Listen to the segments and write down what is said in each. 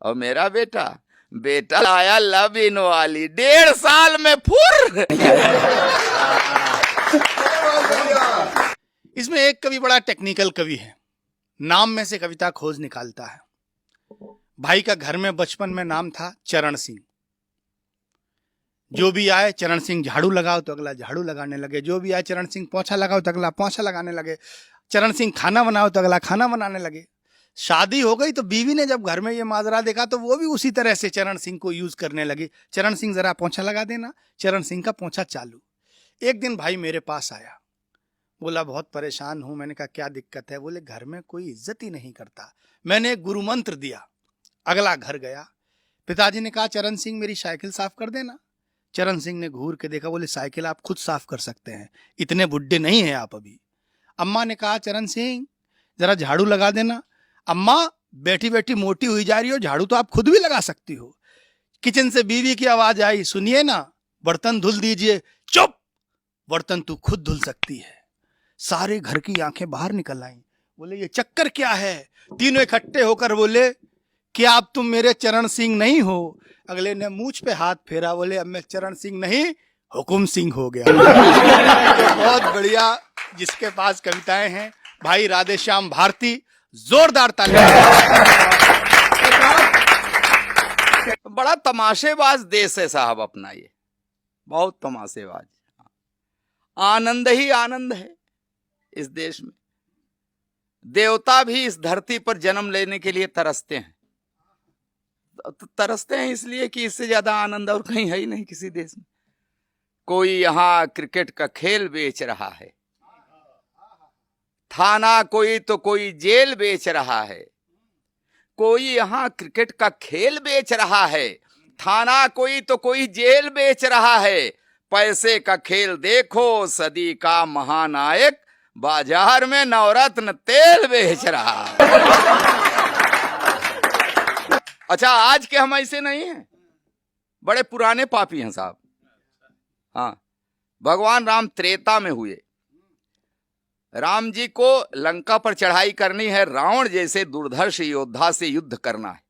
और मेरा बेटा बेटा लाया लव इन वाली 1.5 साल में फुर। इसमें एक कवि बड़ा टेक्निकल कवि है, नाम में से कविता खोज निकालता है। भाई का घर में बचपन में नाम था चरण सिंह। जो भी आए चरण सिंह झाड़ू लगाओ तो अगला झाड़ू लगाने लगे, जो भी आए चरण सिंह पोंछा लगाओ तो अगला पोंछा लगाने लगे, चरण सिंह खाना बनाओ तो अगला खाना बनाने लगे। शादी हो गई तो बीवी ने जब घर में ये माजरा देखा तो वो भी उसी तरह से चरण सिंह को यूज करने लगी। चरण सिंह जरा पोंछा लगा देना, चरण सिंह का पोंछा चालू। एक दिन भाई मेरे पास आया, बोला बहुत परेशान हूं। मैंने कहा क्या दिक्कत है? बोले घर में कोई इज्जत ही नहीं करता। मैंने एक गुरु मंत्र दिया, अगला घर गया। पिताजी ने कहा चरण सिंह मेरी साइकिल साफ कर देना। चरण सिंह ने घूर के देखा, बोले साइकिल आप खुद साफ कर सकते हैं, इतने बुढ़े नहीं हैं आप अभी। अम्मा ने कहा चरण सिंह जरा झाड़ू लगा देना। अम्मा बैठी बैठी मोटी हुई जा रही हो, झाड़ू तो आप खुद भी लगा सकती हो। किचन से बीवी की आवाज आई, सुनिए ना बर्तन धुल दीजिए। चुप, बर्तन तू खुद धुल सकती है। सारे घर की आंखें बाहर निकल आईं। बोले ये चक्कर क्या है? तीनों इकट्ठे होकर बोले क्या अब तुम मेरे चरण सिंह नहीं हो? अगले ने मूंछ पे हाथ फेरा, बोले अब मैं चरण सिंह नहीं हुकुम सिंह हो गया। तो बहुत बढ़िया जिसके पास कविताएं हैं भाई राधेश्याम भारती, जोरदार तालियां। बड़ा तमाशेबाज देश है साहब अपना, ये बहुत तमाशेबाज। आनंद ही आनंद है इस देश में। देवता भी इस धरती पर जन्म लेने के लिए तरसते हैं। तरसते हैं इसलिए कि इससे ज्यादा आनंद और कहीं है ही नहीं किसी देश में। कोई यहाँ क्रिकेट का खेल बेच रहा है, थाना कोई तो कोई जेल बेच रहा है। कोई यहाँ क्रिकेट का खेल बेच रहा है, थाना कोई तो कोई जेल बेच रहा है। पैसे का खेल देखो, सदी का महानायक बाजार में नवरत्न तेल बेच रहा है। अच्छा आज के हम ऐसे नहीं हैं, बड़े पुराने पापी हैं साहब। हाँ, भगवान राम त्रेता में हुए। राम जी को लंका पर चढ़ाई करनी है, रावण जैसे दुर्धर्ष योद्धा से युद्ध करना है,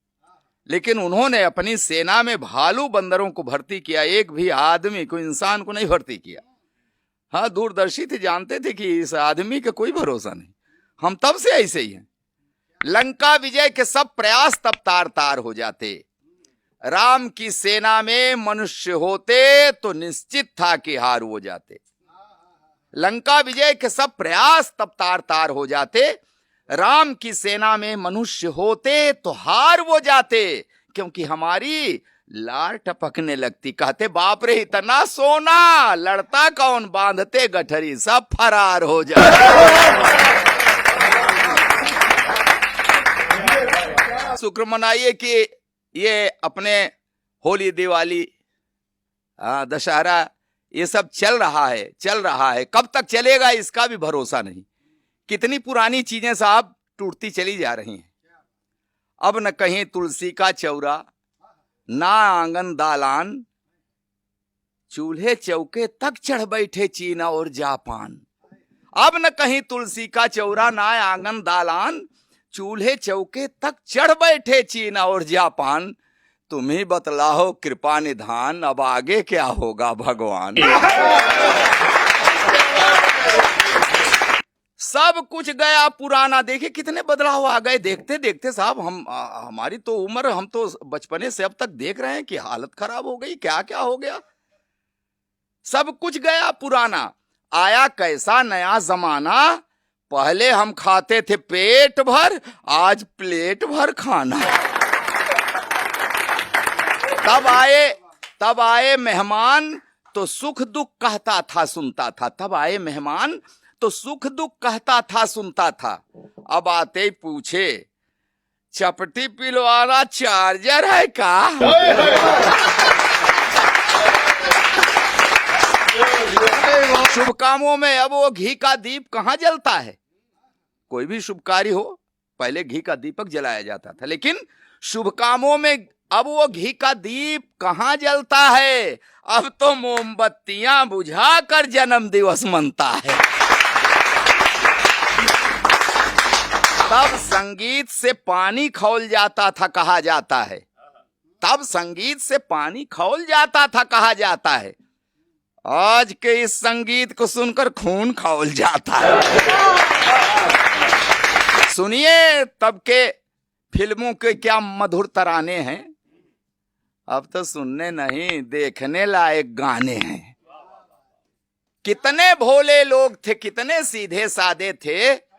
लेकिन उन्होंने अपनी सेना में भालू बंदरों को भर्ती किया, एक भी आदमी को, इंसान को नहीं भर्ती किया। हाँ, दूरदर्शी थे, जानते थे कि इस आदमी का कोई भरोसा नहीं। हम तब से ऐसे ही हैं। लंका विजय के सब प्रयास तब तार तार हो जाते। राम की सेना में मनुष्य होते तो निश्चित था कि हार हो जाते। लंका विजय के सब प्रयास तब तार तार हो जाते। राम की सेना में मनुष्य होते तो हार वो जाते, क्योंकि हमारी लार टपकने लगती। कहते बाप रे इतना सोना, लड़ता कौन, बांधते गठरी सब फरार हो जाते। शुक्र मनाइए कि ये अपने होली, दिवाली, दशहरा, ये सब चल रहा है। कब तक चलेगा इसका भी भरोसा नहीं। कितनी पुरानी चीजें साहब टूटती चली जा रही हैं। अब न कहीं तुलसी का चौरा, ना आंगन दालान, चूल्हे चौके तक चढ़ बैठे चीन और जापान। अब न कहीं तुलसी का चौरा, ना आंगन दालान, चूल्हे चौके तक चढ़ बैठे चीन और जापान। तुम ही बतलाओ कृपा निधान, अब आगे क्या होगा भगवान। सब कुछ गया पुराना, देखिए कितने बदलाव आ गए देखते देखते साहब। हमारी तो उम्र, हम तो बचपने से अब तक देख रहे हैं कि हालत खराब हो गई, क्या क्या हो गया। सब कुछ गया पुराना, आया कैसा नया जमाना। पहले हम खाते थे पेट भर, आज प्लेट भर खाना। तब आए मेहमान तो सुख दुख कहता था सुनता था। तब आए मेहमान तो सुख दुख कहता था सुनता था। अब आते ही पूछे चपटी पिलवाना चार्जर है का। शुभ कामों में अब वो घी का दीप कहाँ जलता है। कोई भी शुभ कार्य हो पहले घी का दीपक जलाया जाता था, लेकिन शुभ कामों में अब वो घी का दीप कहाँ जलता है। अब तो मोमबत्तियां बुझाकर जन्म दिवस मनता है। तब संगीत से पानी खौल जाता था कहा जाता है, तब संगीत से पानी खौल जाता था कहा जाता है। आज के इस संगीत को सुनकर खून खौल जाता है। सुनिए तब के फिल्मों के क्या मधुर तराने हैं, अब तो सुनने नहीं देखने लायक गाने हैं। कितने भोले लोग थे, कितने सीधे सादे थे,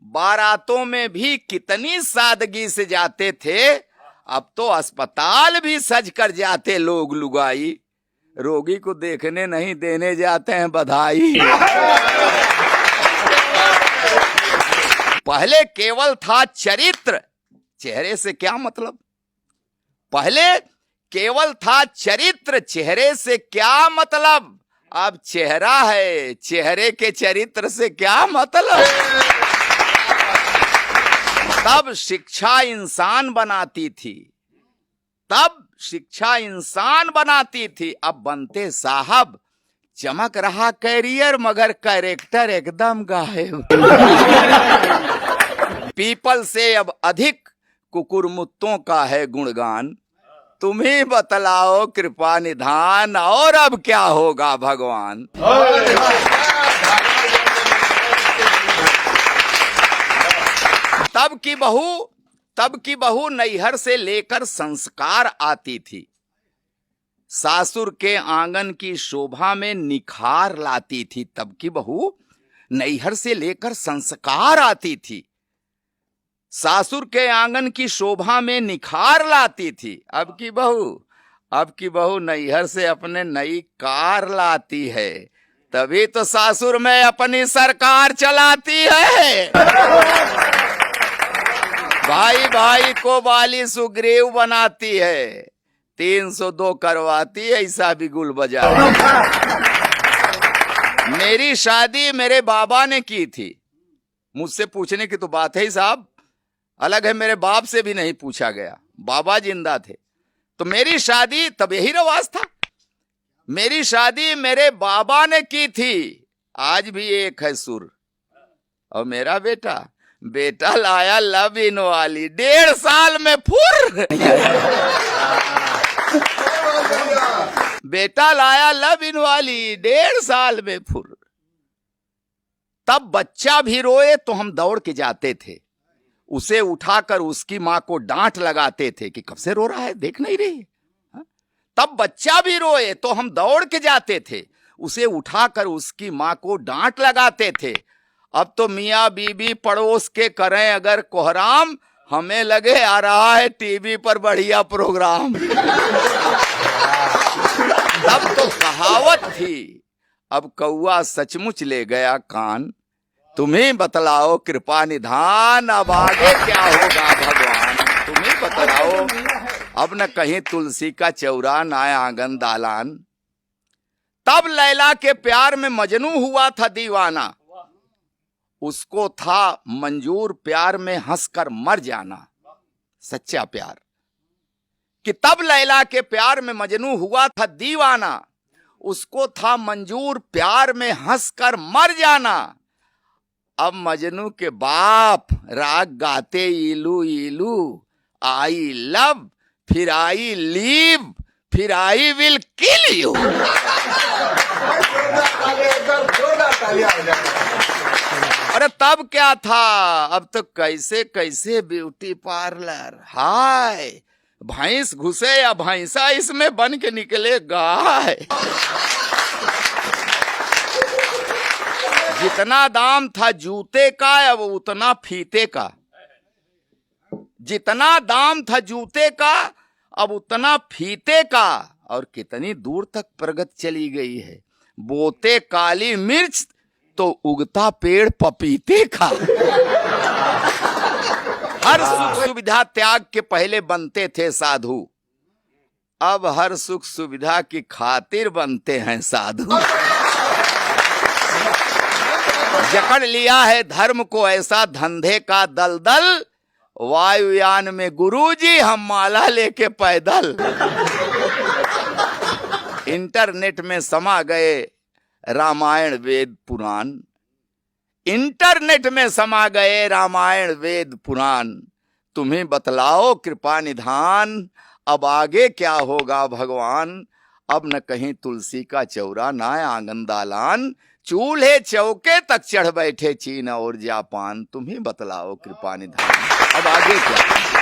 बारातों में भी कितनी सादगी से जाते थे। अब तो अस्पताल भी सज कर जाते लोग लुगाई, रोगी को देखने नहीं देने जाते हैं बधाई। पहले केवल था चरित्र, चेहरे से क्या मतलब, पहले केवल था चरित्र, चेहरे से क्या मतलब। अब चेहरा है, चेहरे के चरित्र से क्या मतलब। तब शिक्षा इंसान बनाती थी, तब शिक्षा इंसान बनाती थी, अब बनते साहब। चमक रहा कैरियर मगर कैरेक्टर एकदम गायब। पीपल से अब अधिक कुकुरमुत्तों का है गुणगान, तुम ही बतलाओ कृपा निधान, और अब क्या होगा भगवान। तब की बहू नैहर से लेकर संस्कार आती थी, सासुर के आंगन की शोभा में निखार लाती थी। तब की बहू नैहर से लेकर संस्कार आती थी, सासुर के आंगन की शोभा में निखार लाती थी। अब की बहू नैहर से अपने नई कार लाती है, तभी तो सासुर में अपनी सरकार चलाती है। भाई भाई को बाली सुग्रीव बनाती है, 302 करवाती है, ऐसा भी गुल बजा। मेरी शादी मेरे बाबा ने की थी, मुझसे पूछने की तो बात है ही साहब, अलग है मेरे बाप से भी नहीं पूछा गया, बाबा जिंदा थे। तो मेरी शादी तब यही रवाज था, मेरी शादी मेरे बाबा ने की थी, आज भी एक है सुर। और मेरा बेटा लाया लव इन वाली, 1.5 साल में फुर। बेटा लाया लव इन वाली, 1.5 साल में फुर। तब बच्चा भी रोए तो हम दौड़ के जाते थे, उसे उठाकर उसकी मां को डांट लगाते थे कि कब से रो रहा है, देख नहीं रही। तब बच्चा भी रोए तो हम दौड़ के जाते थे, उसे उठाकर उसकी मां को डांट लगाते थे। अब तो मियाँ बीबी पड़ोस के करें अगर कोहराम, हमें लगे आ रहा है टीवी पर बढ़िया प्रोग्राम। तब तो कहावत थी, अब कौआ सचमुच ले गया कान, तुम्हें बतलाओ कृपा निधान, अब आगे क्या होगा भगवान, तुम्हें बतलाओ। अब न कहीं तुलसी का चौरा न आंगन दालान। तब लैला के प्यार में मजनू हुआ था दीवाना, उसको था मंजूर प्यार में हंसकर मर जाना। सच्चा प्यार कि तब लैला के प्यार में मजनू हुआ था दीवाना, उसको था मंजूर प्यार में हंसकर मर जाना। अब मजनू के बाप राग गाते इलू इलू, आई लव फिर आई लीव फिर आई विल किल यू। अरे तब क्या था, अब तो कैसे कैसे ब्यूटी पार्लर, हाय भैंस घुसे या भैंसा इसमें बन के निकले गाय। जितना दाम था जूते का अब उतना फीते का, जितना दाम था जूते का अब उतना फीते का। और कितनी दूर तक प्रगति चली गई है, बोते काली मिर्च तो उगता पेड़ पपीते का। हर सुख सुविधा त्याग के पहले बनते थे साधु, अब हर सुख सुविधा की खातिर बनते हैं साधु। जकड़ लिया है धर्म को ऐसा धंधे का दलदल, वायुयान में गुरुजी हम माला लेके पैदल। इंटरनेट में समा गए रामायण वेद पुराण, इंटरनेट में समा गए रामायण वेद पुराण, तुम्हें बतलाओ कृपा निधान, अब आगे क्या होगा भगवान। अब न कहीं तुलसी का चौरा ना आंगन दालान, चूल्हे चौके तक चढ़ बैठे चीन और जापान, तुम्हें बतलाओ कृपा निधान, अब आगे क्या।